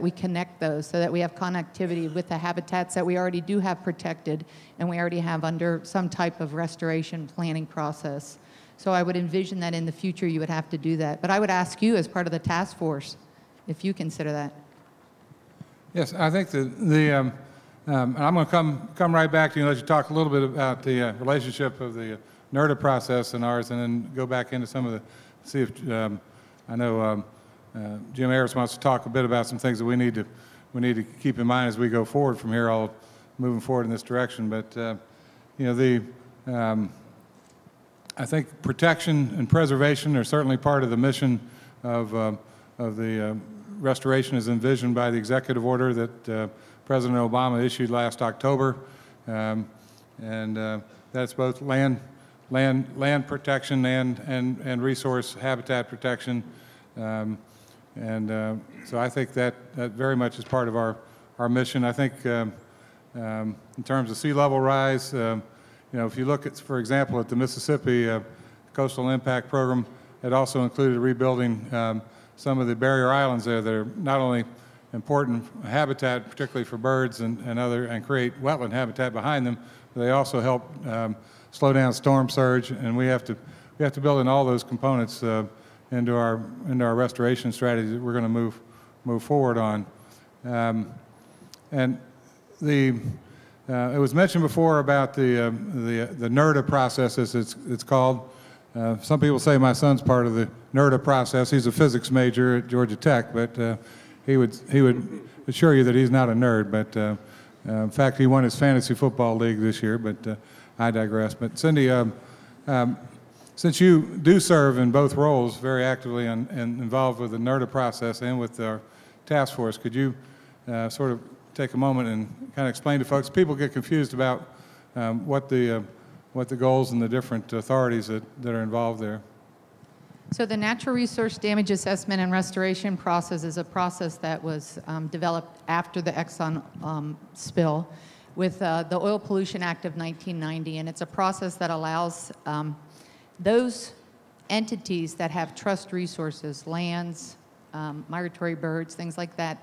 We connect those so that we have connectivity with the habitats that we already do have protected and we already have under some type of restoration planning process. So I would envision that in the future you would have to do that. But I would ask you as part of the task force if you consider that. Yes, I think and I'm going to come right back to you and let you talk a little bit about the relationship of the NERDA process and ours, and then go back into some of the, see if, I know Jim Harris wants to talk a bit about some things that we need to keep in mind as we go forward from here, all moving forward in this direction. But you know, I think protection and preservation are certainly part of the mission of the restoration as envisioned by the executive order that President Obama issued last October, and that's both land protection and resource habitat protection. So I think that very much is part of our mission. I think in terms of sea level rise, you know, if you look at, for example, at the Mississippi Coastal Impact Program, it also included rebuilding some of the barrier islands there that are not only important habitat, particularly for birds and create wetland habitat behind them, but they also help slow down storm surge, and we have to build in all those components into our restoration strategy that we're going to move forward on. And it was mentioned before about the NERDA process, as it's called. Some people say my son's part of the NERDA process. He's a physics major at Georgia Tech, but he would assure you that he's not a nerd. But in fact, he won his fantasy football league this year. But I digress. But Cindy, since you do serve in both roles very actively and involved with the NERDA process and with our task force, could you sort of take a moment and kind of explain to folks? People get confused about what the goals and the different authorities that are involved there. So the natural resource damage assessment and restoration process is a process that was developed after the Exxon spill with the Oil Pollution Act of 1990, and it's a process that allows those entities that have trust resources, lands, migratory birds, things like that,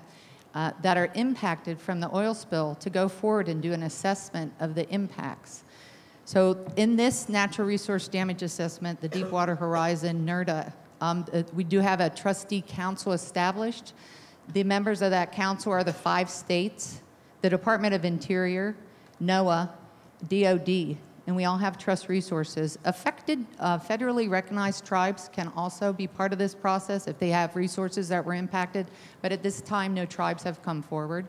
that are impacted from the oil spill to go forward and do an assessment of the impacts. So in this natural resource damage assessment, the Deepwater Horizon, NERDA, we do have a trustee council established. The members of that council are the 5 states, the Department of Interior, NOAA, DOD, and we all have trust resources. Affected federally recognized tribes can also be part of this process if they have resources that were impacted, but at this time no tribes have come forward,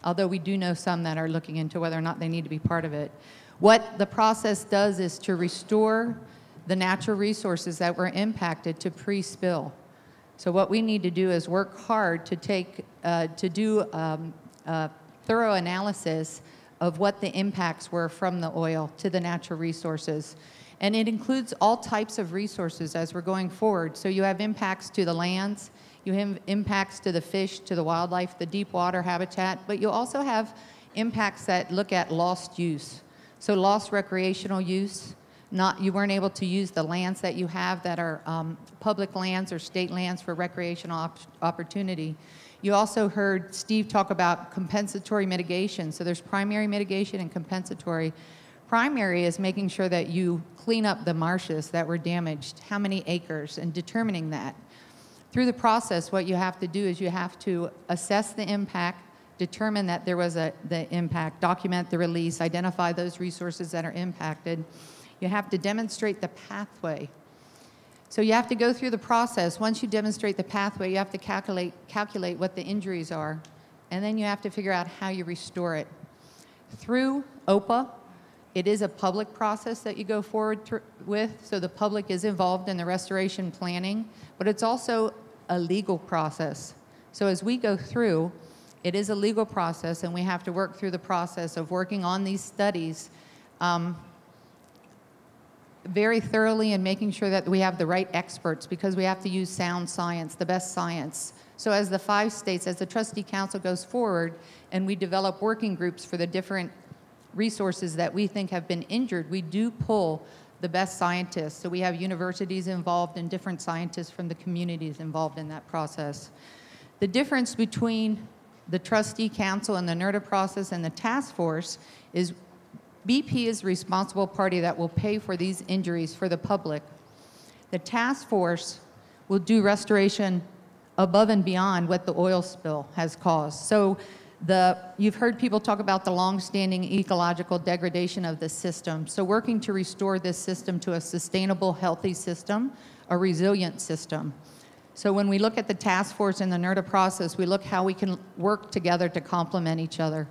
although we do know some that are looking into whether or not they need to be part of it. What the process does is to restore the natural resources that were impacted to pre-spill. So what we need to do is work hard to do a thorough analysis of what the impacts were from the oil to the natural resources. And it includes all types of resources as we're going forward. So you have impacts to the lands, you have impacts to the fish, to the wildlife, the deep water habitat, but you also have impacts that look at lost use. So lost recreational use, you weren't able to use the lands that you have that are public lands or state lands for recreational opportunity. You also heard Steve talk about compensatory mitigation. So there's primary mitigation and compensatory. Primary is making sure that you clean up the marshes that were damaged, how many acres, and determining that. Through the process, what you have to do is you have to assess the impact, determine that there was the impact, document the release, identify those resources that are impacted. You have to demonstrate the pathway. So you have to go through the process. Once you demonstrate the pathway, you have to calculate what the injuries are, and then you have to figure out how you restore it. Through OPA, it is a public process that you go forward with, so the public is involved in the restoration planning, but it's also a legal process. So as we go through, it is a legal process, and we have to work through the process of working on these studies very thoroughly and making sure that we have the right experts, because we have to use sound science, the best science. So as the 5 states, as the trustee council goes forward and we develop working groups for the different resources that we think have been injured, we do pull the best scientists. So we have universities involved and different scientists from the communities involved in that process. The difference between the trustee council and the NERDA process and the task force is BP is the responsible party that will pay for these injuries for the public. The task force will do restoration above and beyond what the oil spill has caused. So you've heard people talk about the long-standing ecological degradation of the system. So working to restore this system to a sustainable, healthy system, a resilient system. So when we look at the task force and the NERDA process, we look how we can work together to complement each other.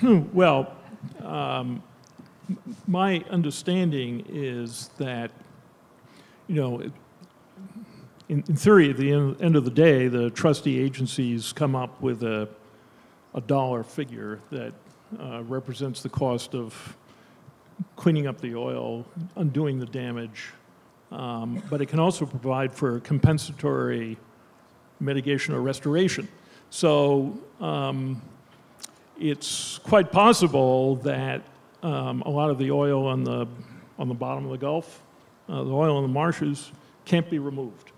Well, my understanding is that, you know, in theory, at the end of the day, the trustee agencies come up with a dollar figure that represents the cost of cleaning up the oil, undoing the damage, but it can also provide for compensatory mitigation or restoration. So it's quite possible that a lot of the oil on the bottom of the Gulf, the oil in the marshes, can't be removed.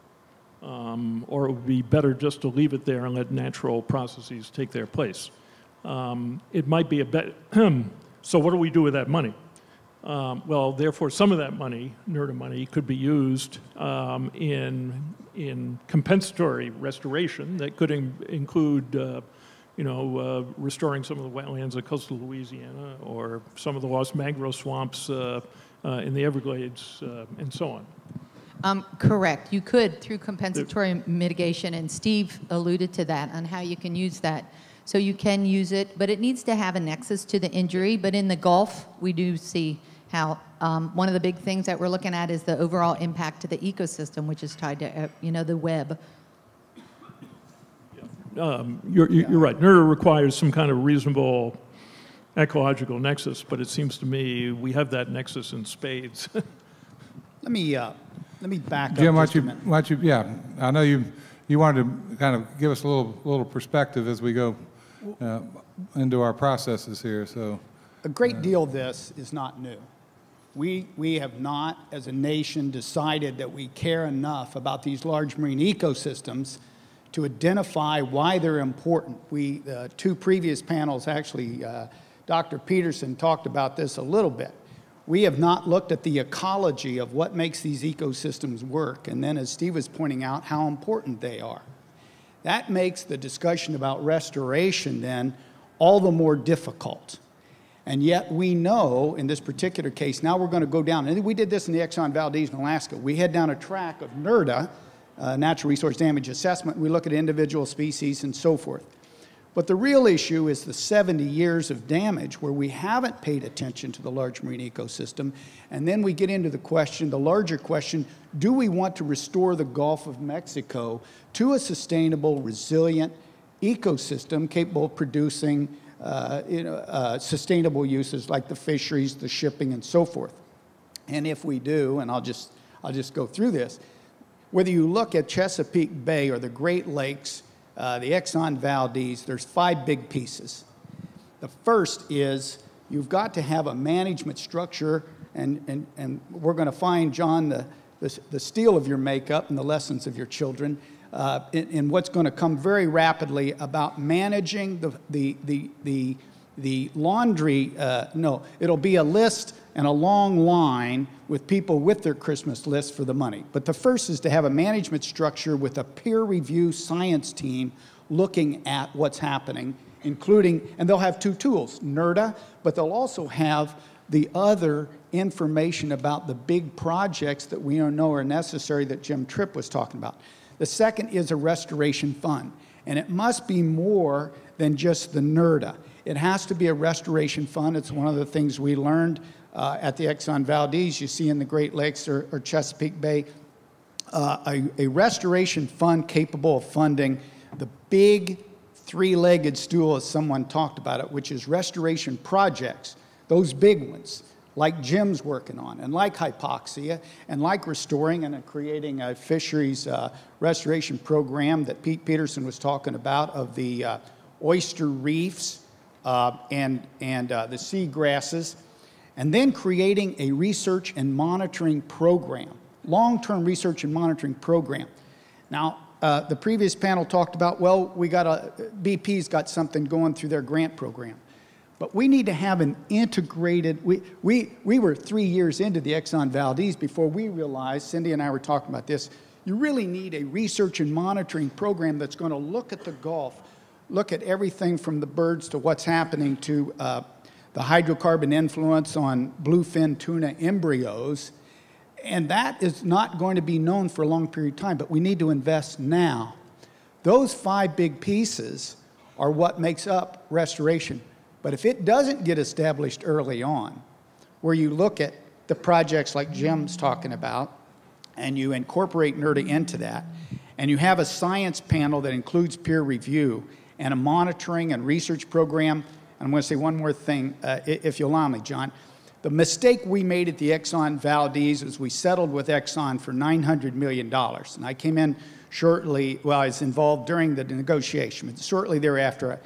Or it would be better just to leave it there and let natural processes take their place. It might be a bet. So what do we do with that money? Well, therefore, some of that money, NERDA money, could be used in compensatory restoration that could include, restoring some of the wetlands of coastal Louisiana or some of the lost mangrove swamps in the Everglades and so on. Correct. You could through compensatory mitigation, and Steve alluded to that on how you can use that. So you can use it, but it needs to have a nexus to the injury. But in the Gulf, we do see how one of the big things that we're looking at is the overall impact to the ecosystem, which is tied to the web. You're right. NERDA requires some kind of reasonable ecological nexus, but it seems to me we have that nexus in spades. Let me back Jim, up just a minute. Yeah, I know you wanted to kind of give us a little perspective as we go into our processes here. So a great deal of this is not new. We have not, as a nation, decided that we care enough about these large marine ecosystems to identify why they're important. Two previous panels, actually, Dr. Peterson talked about this a little bit. We have not looked at the ecology of what makes these ecosystems work, and then, as Steve was pointing out, how important they are. That makes the discussion about restoration, then, all the more difficult. And yet we know, in this particular case, now we're going to go down, and we did this in the Exxon Valdez in Alaska. We head down a track of NERDA, natural resource damage assessment. We look at individual species and so forth. But the real issue is the 70 years of damage where we haven't paid attention to the large marine ecosystem. And then we get into the question, the larger question, do we want to restore the Gulf of Mexico to a sustainable, resilient ecosystem capable of producing sustainable uses like the fisheries, the shipping, and so forth? And if we do, and I'll just go through this, whether you look at Chesapeake Bay or the Great Lakes, the Exxon Valdez, there's 5 big pieces. The first is you've got to have a management structure, and we're going to find, John, the steel of your makeup and the lessons of your children in what's going to come very rapidly about managing the laundry. No, it'll be a list and a long line with people with their Christmas list for the money. But the first is to have a management structure with a peer review science team looking at what's happening, including, and they'll have 2 tools, NERDA, but they'll also have the other information about the big projects that we know are necessary that Jim Tripp was talking about. The second is a restoration fund, and it must be more than just the NERDA. It has to be a restoration fund. It's one of the things we learned at the Exxon Valdez, you see in the Great Lakes or Chesapeake Bay, a restoration fund capable of funding the big 3-legged stool, as someone talked about it, which is restoration projects, those big ones, like Jim's working on, and like hypoxia, and like restoring and creating a fisheries restoration program that Pete Peterson was talking about of the oyster reefs and the sea grasses, and then creating a research and monitoring program long-term research and monitoring program. Now, the previous panel talked about, well, BP's got something going through their grant program. But we need to have an integrated, we were 3 years into the Exxon Valdez before we realized, Cindy and I were talking about this, you really need a research and monitoring program that's going to look at the Gulf, look at everything from the birds to what's happening to the hydrocarbon influence on bluefin tuna embryos. And that is not going to be known for a long period of time, but we need to invest now. Those 5 big pieces are what makes up restoration. But if it doesn't get established early on, where you look at the projects like Jim's talking about, and you incorporate NERDA into that, and you have a science panel that includes peer review, and a monitoring and research program, and I'm going to say one more thing, if you'll allow me, John. The mistake we made at the Exxon Valdez is we settled with Exxon for $900 million. And I came in shortly, well, I was involved during the negotiation, but shortly thereafter,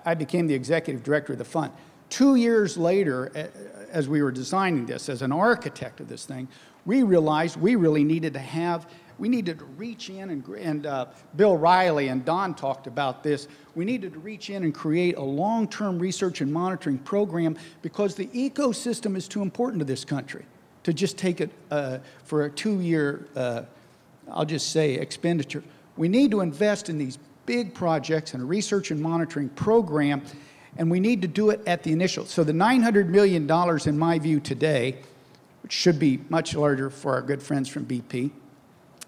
I became the executive director of the fund. 2 years later, as we were designing this, as an architect of this thing, we realized we really needed to reach in, and Bill Riley and Don talked about this. We needed to reach in and create a long-term research and monitoring program because the ecosystem is too important to this country to just take it for a 2-year, I'll just say, expenditure. We need to invest in these big projects and a research and monitoring program, and we need to do it at the initial. So the $900 million, in my view today, which should be much larger for our good friends from BP,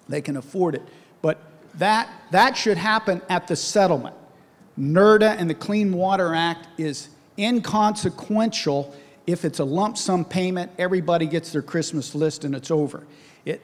they can afford it. But that should happen at the settlement. NERDA and the Clean Water Act is inconsequential. If it's a lump sum payment, everybody gets their Christmas list and it's over.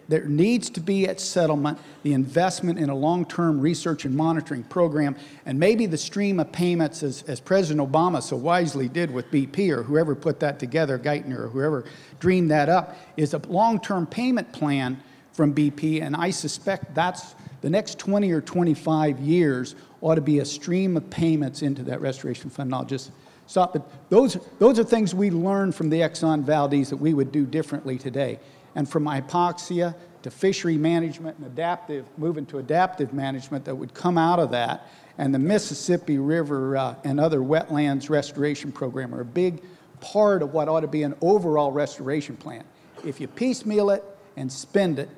There needs to be at settlement the investment in a long-term research and monitoring program, and maybe the stream of payments, as President Obama so wisely did with BP, or whoever put that together, Geithner, or whoever dreamed that up, is a long-term payment plan from BP, and I suspect that's the next 20 or 25 years ought to be a stream of payments into that restoration fund. And I'll just stop. But those are things we learned from the Exxon Valdez that we would do differently today. And from hypoxia to fishery management and moving to adaptive management that would come out of that, and the Mississippi River and other wetlands restoration program are a big part of what ought to be an overall restoration plan. If you piecemeal it and spend it,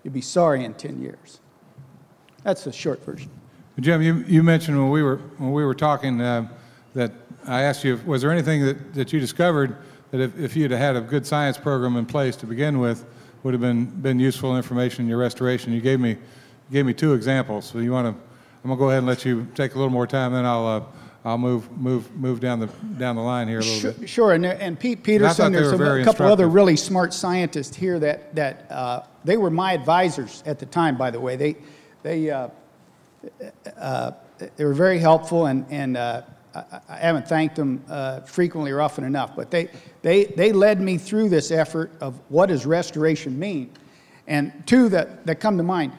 you'll be sorry in 10 years. That's the short version. Jim, you mentioned when we were talking that I asked you, was there anything that you discovered that if you'd had a good science program in place to begin with, would have been useful information in your restoration? You gave me 2 examples. So I'm gonna go ahead and let you take a little more time, then I'll move down the line here a little bit. Sure, and Pete Peterson, there's a couple other really smart scientists here that they were my advisors at the time, by the way. They were very helpful, and I haven't thanked them frequently or often enough, but they led me through this effort of what does restoration mean. And 2 that come to mind,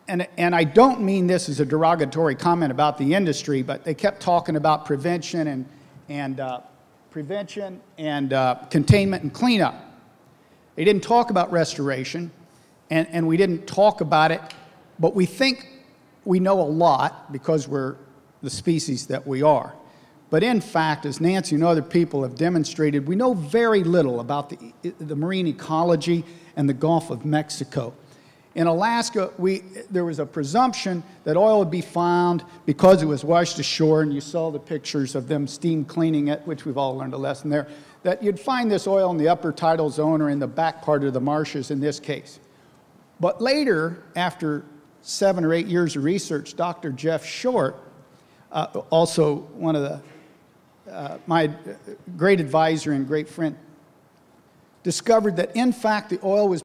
and I don't mean this as a derogatory comment about the industry, but they kept talking about prevention and containment and cleanup. They didn't talk about restoration, and we didn't talk about it, but we think we know a lot because we're the species that we are. But in fact, as Nancy and other people have demonstrated, we know very little about the marine ecology and the Gulf of Mexico. In Alaska, there was a presumption that oil would be found because it was washed ashore, and you saw the pictures of them steam cleaning it, which we've all learned a lesson there, that you'd find this oil in the upper tidal zone or in the back part of the marshes in this case. But later, after 7 or 8 years of research, Dr. Jeff Short, also one of my great advisor and great friend, discovered that in fact the oil was